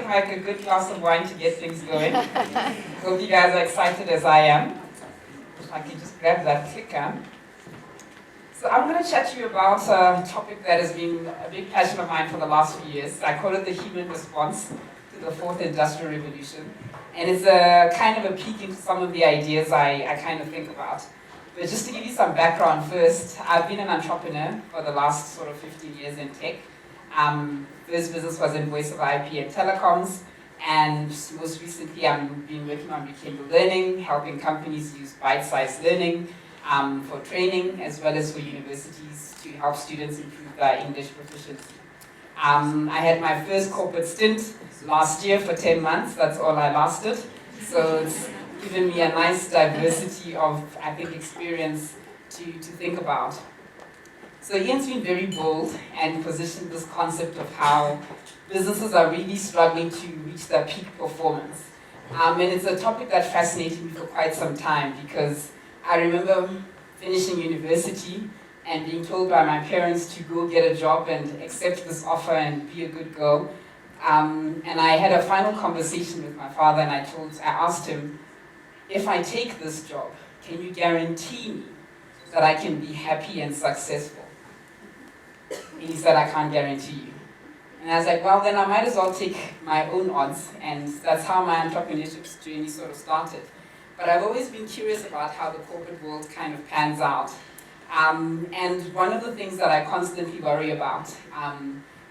nothing like a good glass of wine to get things going. Hope you guys are excited as I am. If I can just grab that clicker. So I'm going to chat to you about a topic that has been a big passion of mine for the last few years. I call it the human response to the fourth industrial revolution. And it's a kind of a peek into some of the ideas I kind of think about. But just to give you some background first, I've been an entrepreneur for the last sort of 15 years in tech. First business was in voice over IP and telecoms, and most recently I've been working on rekindle learning, helping companies use bite-sized learning for training as well as for universities to help students improve their English proficiency. I had my first corporate stint last year for 10 months, that's all I lasted. So it's given me a nice diversity of, I think, experience to think about. So Ian's been very bold and positioned this concept of how businesses are really struggling to reach their peak performance. And it's a topic that fascinated me for quite some time because I remember finishing university and being told by my parents to go get a job and accept this offer and be a good girl. And I had a final conversation with my father and I asked him, if I take this job, can you guarantee me that I can be happy and successful? And he said, I can't guarantee you. And I was like, well, then I might as well take my own odds. And that's how my entrepreneurship journey sort of started. But I've always been curious about how the corporate world kind of pans out. And one of the things that I constantly worry about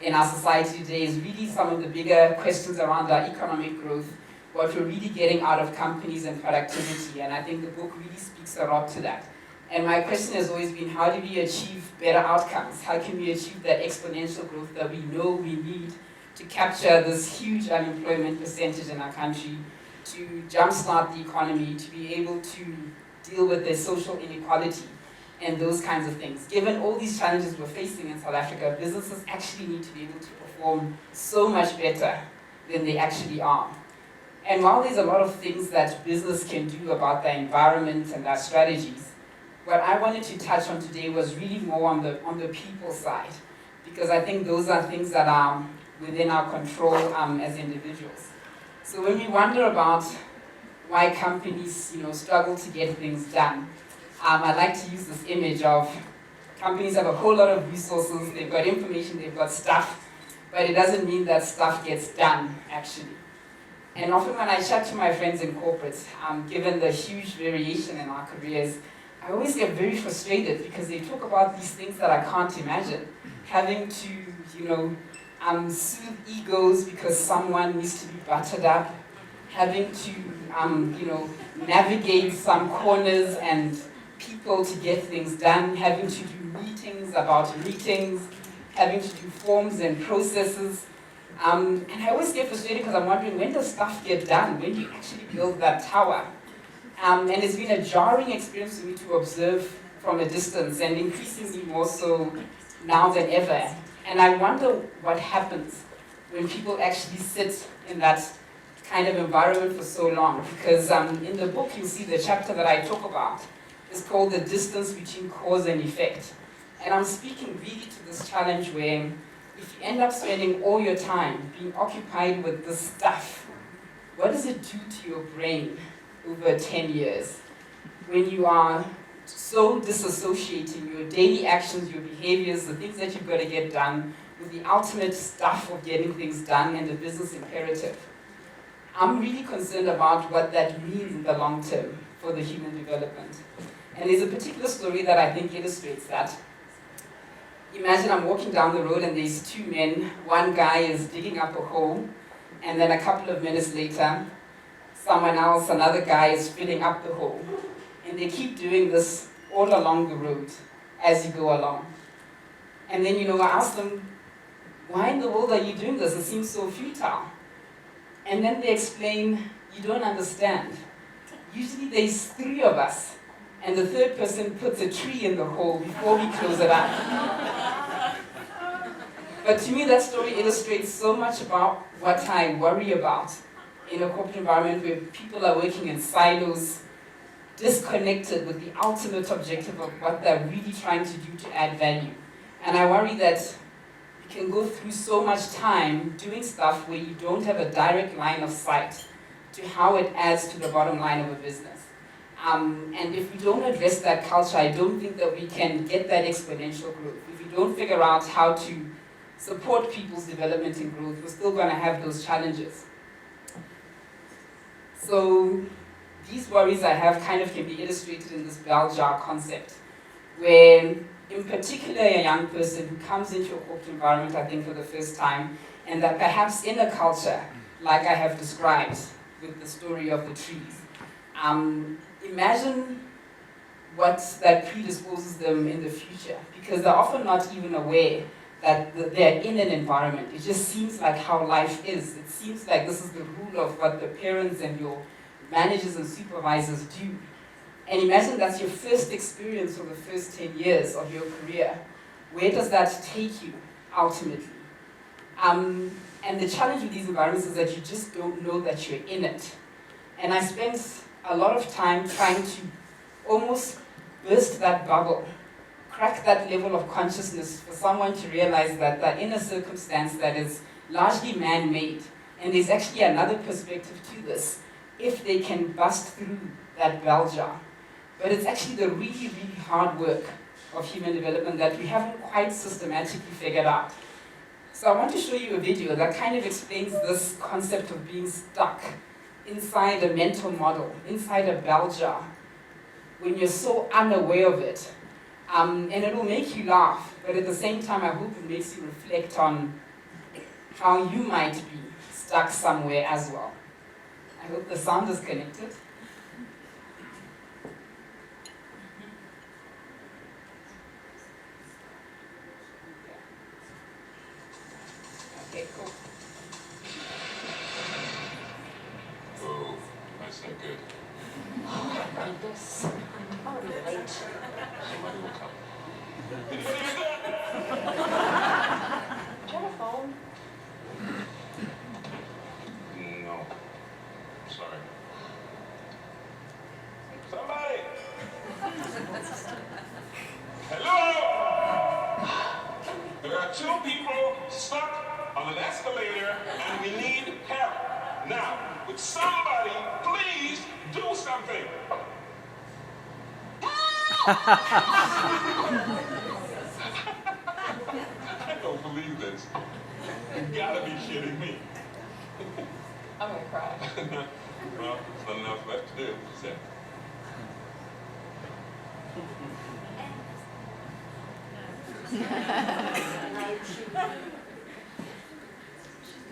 in our society today is really some of the bigger questions around our economic growth, what we're really getting out of companies and productivity. And I think the book really speaks a lot to that. And my question has always been, how do we achieve better outcomes? How can we achieve that exponential growth that we know we need to capture this huge unemployment percentage in our country, to jumpstart the economy, to be able to deal with the social inequality and those kinds of things. Given all these challenges we're facing in South Africa, businesses actually need to be able to perform so much better than they actually are. And while there's a lot of things that business can do about their environment and their strategies, what I wanted to touch on today was really more on the people side, because I think those are things that are within our control as individuals. So when we wonder about why companies, struggle to get things done, I like to use this image of companies have a whole lot of resources, they've got information, they've got stuff, but it doesn't mean that stuff gets done, actually. And often when I chat to my friends in corporates, given the huge variation in our careers, I always get very frustrated because they talk about these things that I can't imagine. Having to, soothe egos because someone needs to be buttered up. Having to, navigate some corners and people to get things done. Having to do meetings about meetings. Having to do forms and processes. And I always get frustrated because I'm wondering, when does stuff get done? When do you actually build that tower? And it's been a jarring experience for me to observe from a distance, and increasingly more so now than ever. And I wonder what happens when people actually sit in that kind of environment for so long. Because in the book, you'll see the chapter that I talk about is called The Distance Between Cause and Effect. And I'm speaking really to this challenge where if you end up spending all your time being occupied with this stuff, what does it do to your brain over 10 years, when you are so disassociating your daily actions, your behaviors, the things that you've got to get done, with the ultimate stuff of getting things done and the business imperative. I'm really concerned about what that means in the long term for the human development. And there's a particular story that I think illustrates that. Imagine I'm walking down the road and there's two men. One guy is digging up a hole, and then a couple of minutes later, someone else, another guy, is filling up the hole. And they keep doing this all along the road as you go along. And then, I ask them, why in the world are you doing this? It seems so futile. And then they explain, you don't understand. Usually there's three of us, and the third person puts a tree in the hole before we close it up. But to me, that story illustrates so much about what I worry about in a corporate environment where people are working in silos, disconnected with the ultimate objective of what they're really trying to do to add value. And I worry that we can go through so much time doing stuff where you don't have a direct line of sight to how it adds to the bottom line of a business. And if we don't address that culture, I don't think that we can get that exponential growth. If we don't figure out how to support people's development and growth, we're still going to have those challenges. So these worries I have kind of can be illustrated in this bell jar concept, where in particular a young person who comes into a corporate environment, I think, for the first time, and that perhaps in a culture, like I have described with the story of the trees, imagine what that predisposes them in the future, because they're often not even aware that they're in an environment. It just seems like how life is. It seems like this is the rule of what the parents and your managers and supervisors do. And imagine that's your first experience for the first 10 years of your career. Where does that take you, ultimately? And the challenge with these environments is that you just don't know that you're in it. And I spent a lot of time trying to almost burst that bubble, crack that level of consciousness for someone to realize that they're in a circumstance that is largely man-made. And there's actually another perspective to this, if they can bust through that bell jar. But it's actually the really, really hard work of human development that we haven't quite systematically figured out. So I want to show you a video that kind of explains this concept of being stuck inside a mental model, inside a bell jar, when you're so unaware of it. And it will make you laugh, but at the same time, I hope it makes you reflect on how you might be stuck somewhere as well. I hope the sound is connected. Okay, cool. Oh, that's not good. Need this. I'm already late. Somebody will come. Do you have a phone? No. Sorry. Somebody! Hello! There are two people stuck on an escalator and we need help. Now, would somebody please do something? I don't believe this. You gotta be shitting me. I'm gonna cry. Well, there's not enough left to do, is there?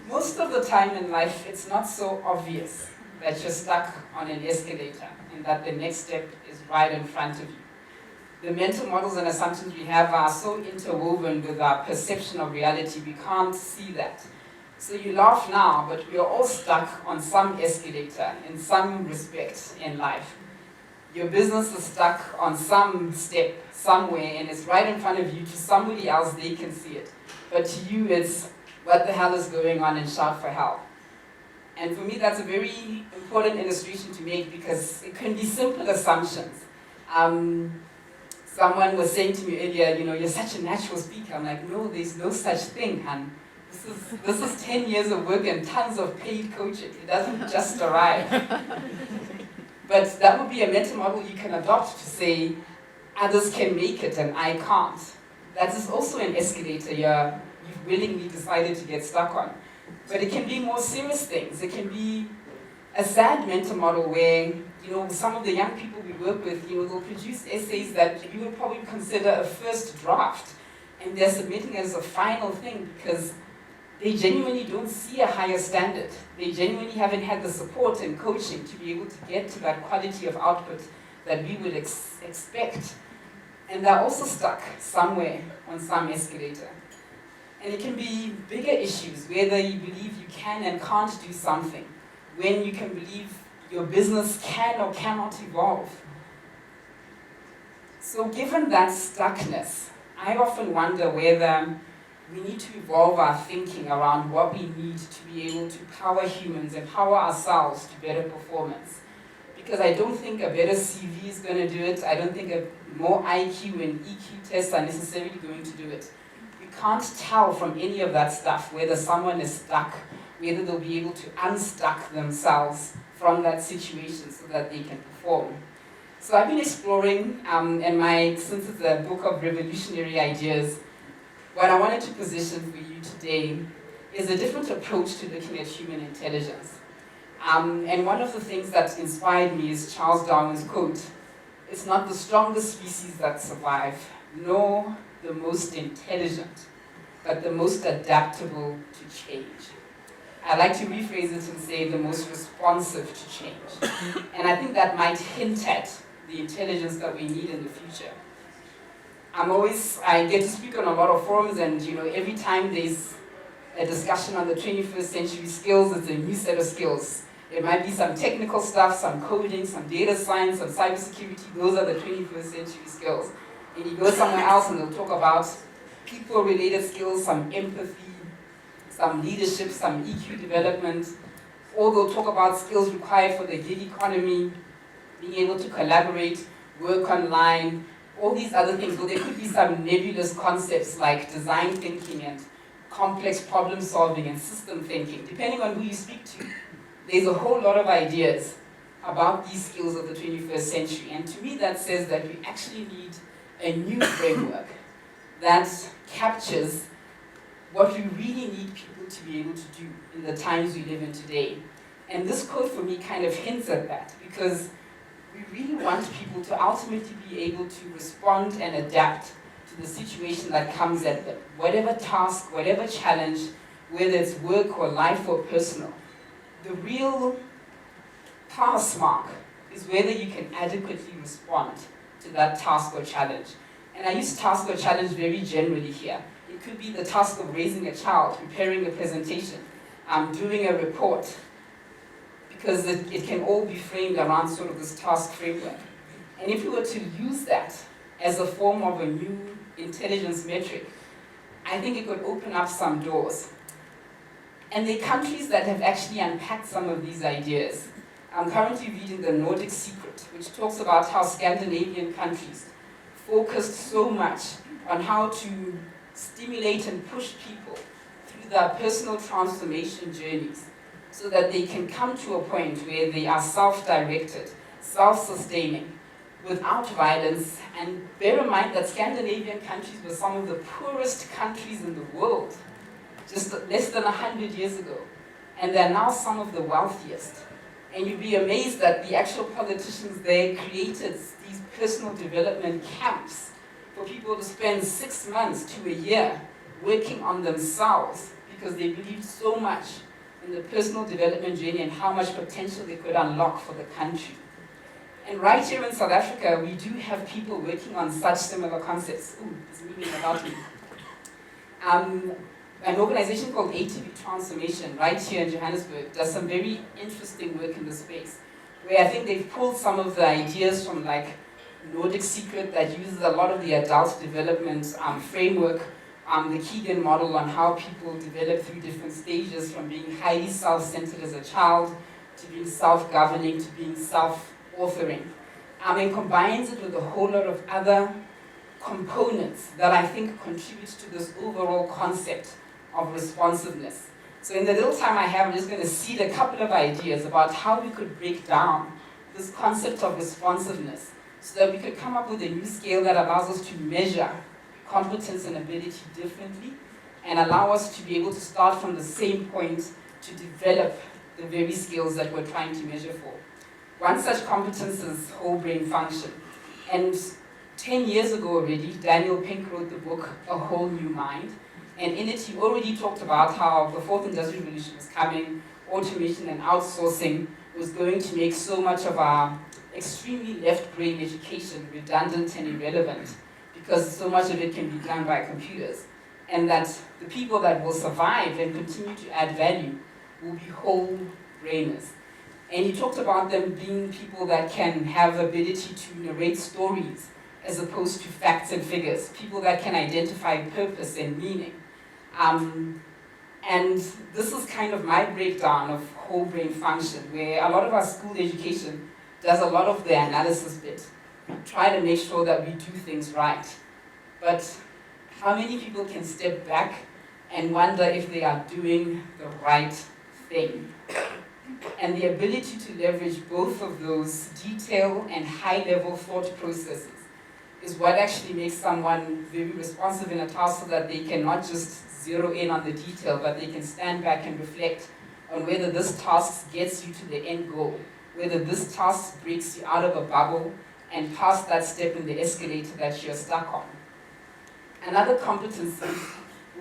Most of the time in life, it's not so obvious that you're stuck on an escalator and that the next step is right in front of you. The mental models and assumptions we have are so interwoven with our perception of reality, we can't see that. So you laugh now, but we are all stuck on some escalator in some respect in life. Your business is stuck on some step somewhere and it's right in front of you. To somebody else, they can see it. But to you, it's what the hell is going on and shout for help. And for me, that's a very important illustration to make because it can be simple assumptions. Someone was saying to me earlier, you know, you're such a natural speaker. I'm like, no, there's no such thing, hon. This is 10 years of work and tons of paid coaching. It doesn't just arrive. But that would be a mental model you can adopt to say, others can make it and I can't. That is also an escalator you've willingly decided to get stuck on. But it can be more serious things. It can be a sad mental model where, you know, some of the young people we work with, you know, they'll produce essays that you would probably consider a first draft. And they're submitting as a final thing because they genuinely don't see a higher standard. They genuinely haven't had the support and coaching to be able to get to that quality of output that we would expect. And they're also stuck somewhere on some escalator. And it can be bigger issues, whether you believe you can and can't do something, when you can believe your business can or cannot evolve. So given that stuckness, I often wonder whether we need to evolve our thinking around what we need to be able to power humans, empower ourselves to better performance. Because I don't think a better CV is going to do it. I don't think a more IQ and EQ tests are necessarily going to do it. We can't tell from any of that stuff whether someone is stuck, whether they'll be able to unstuck themselves from that situation so that they can perform. So I've been exploring, since it's a book of revolutionary ideas, what I wanted to position for you today is a different approach to looking at human intelligence. And one of the things that inspired me is Charles Darwin's quote, "It's not the strongest species that survive, nor the most intelligent, but the most adaptable to change." I like to rephrase it and say the most responsive to change. And I think that might hint at the intelligence that we need in the future. I get to speak on a lot of forums, and every time there's a discussion on the 21st century skills, it's a new set of skills. It might be some technical stuff, some coding, some data science, some cybersecurity. Those are the 21st century skills. And you go somewhere else and they'll talk about people-related skills, some empathy, some leadership, some EQ development. Or they'll talk about skills required for the gig economy, being able to collaborate, work online, all these other things. Well, there could be some nebulous concepts like design thinking and complex problem solving and system thinking, depending on who you speak to. There's a whole lot of ideas about these skills of the 21st century. And to me, that says that we actually need a new framework that captures what we really need people to be able to do in the times we live in today. And this quote for me kind of hints at that, because we really want people to ultimately be able to respond and adapt to the situation that comes at them. Whatever task, whatever challenge, whether it's work or life or personal, the real pass mark is whether you can adequately respond to that task or challenge. And I use task or challenge very generally here. It could be the task of raising a child, preparing a presentation, doing a report, because it can all be framed around sort of this task framework. And if we were to use that as a form of a new intelligence metric, I think it could open up some doors. And there are countries that have actually unpacked some of these ideas. I'm currently reading The Nordic Secret, which talks about how Scandinavian countries focused so much on how to stimulate and push people through their personal transformation journeys so that they can come to a point where they are self-directed, self-sustaining, without violence. And bear in mind that Scandinavian countries were some of the poorest countries in the world just less than 100 years ago. And they're now some of the wealthiest. And you'd be amazed that the actual politicians there created these personal development camps for people to spend 6 months to a year working on themselves because they believed so much in the personal development journey and how much potential they could unlock for the country. And right here in South Africa, we do have people working on such similar concepts. Ooh, it's moving about me. An organization called ATV Transformation right here in Johannesburg does some very interesting work in this space, where I think they've pulled some of the ideas from like Nordic Secret that uses a lot of the adult development framework, the Keegan model on how people develop through different stages from being highly self-centered as a child to being self-governing to being self-authoring, and combines it with a whole lot of other components that I think contributes to this overall concept of responsiveness. So in the little time I have, I'm just going to seed a couple of ideas about how we could break down this concept of responsiveness so that we could come up with a new scale that allows us to measure competence and ability differently and allow us to be able to start from the same point to develop the very skills that we're trying to measure for. One such competence is whole brain function. And 10 years ago already, Daniel Pink wrote the book, A Whole New Mind. And in it, he already talked about how the fourth industrial revolution was coming, automation and outsourcing was going to make so much of our extremely left brain education redundant and irrelevant because so much of it can be done by computers. And that the people that will survive and continue to add value will be whole brainers. And he talked about them being people that can have the ability to narrate stories as opposed to facts and figures, people that can identify purpose and meaning. And this is kind of my breakdown of whole brain function, where a lot of our school education does a lot of the analysis bit, try to make sure that we do things right. But How many people can step back and wonder if they are doing the right thing? And the ability to leverage both of those detail and high-level thought processes is what actually makes someone very responsive in a task, so that they can not just zero in on the detail, but they can stand back and reflect on whether this task gets you to the end goal, whether this task breaks you out of a bubble and past that step in the escalator that you're stuck on. Another competency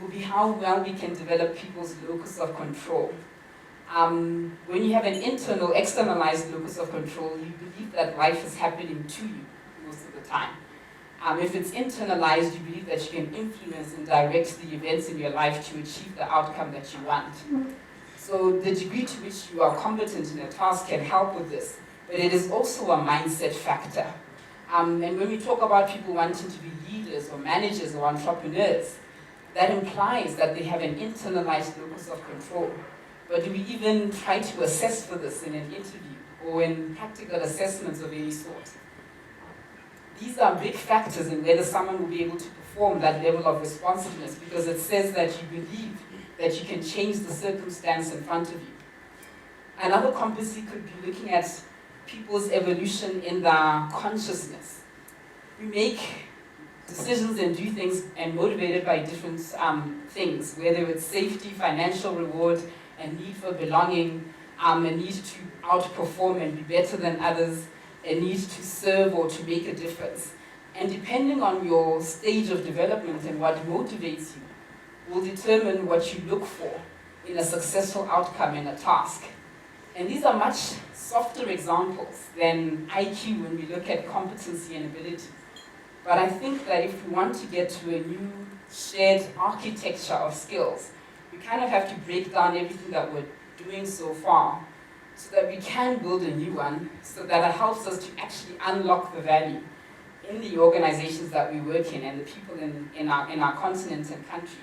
will be how well we can develop people's locus of control. When you have an internal, externalized locus of control, you believe that life is happening to you most of the time. If it's internalized, you believe that you can influence and direct the events in your life to achieve the outcome that you want. So the degree to which you are competent in a task can help with this, but it is also a mindset factor. And when we talk about people wanting to be leaders or managers or entrepreneurs, that implies that they have an internalized locus of control. But do we even try to assess for this in an interview or in practical assessments of any sort? These are big factors in whether someone will be able to perform that level of responsiveness, because it says that you believe that you can change the circumstance in front of you. Another competency could be looking at people's evolution in their consciousness. We make decisions and do things and motivated by different things, whether it's safety, financial reward, a need for belonging, a need to outperform and be better than others, a need to serve or to make a difference. And depending on your stage of development and what motivates you, will determine what you look for in a successful outcome in a task. And these are much softer examples than IQ when we look at competency and ability. But I think that if we want to get to a new shared architecture of skills, we kind of have to break down everything that we're doing so far, so that we can build a new one, so that it helps us to actually unlock the value in the organizations that we work in and the people in our continent and country.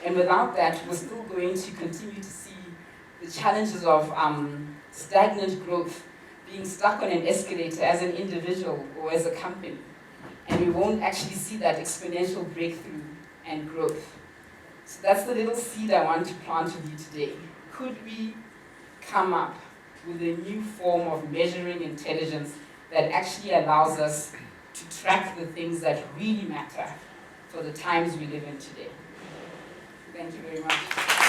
And without that, we're still going to continue to see the challenges of stagnant growth, being stuck on an escalator as an individual or as a company. And we won't actually see that exponential breakthrough and growth. So that's the little seed I want to plant with you today. Could we come up with a new form of measuring intelligence that actually allows us to track the things that really matter for the times we live in today? Thank you very much.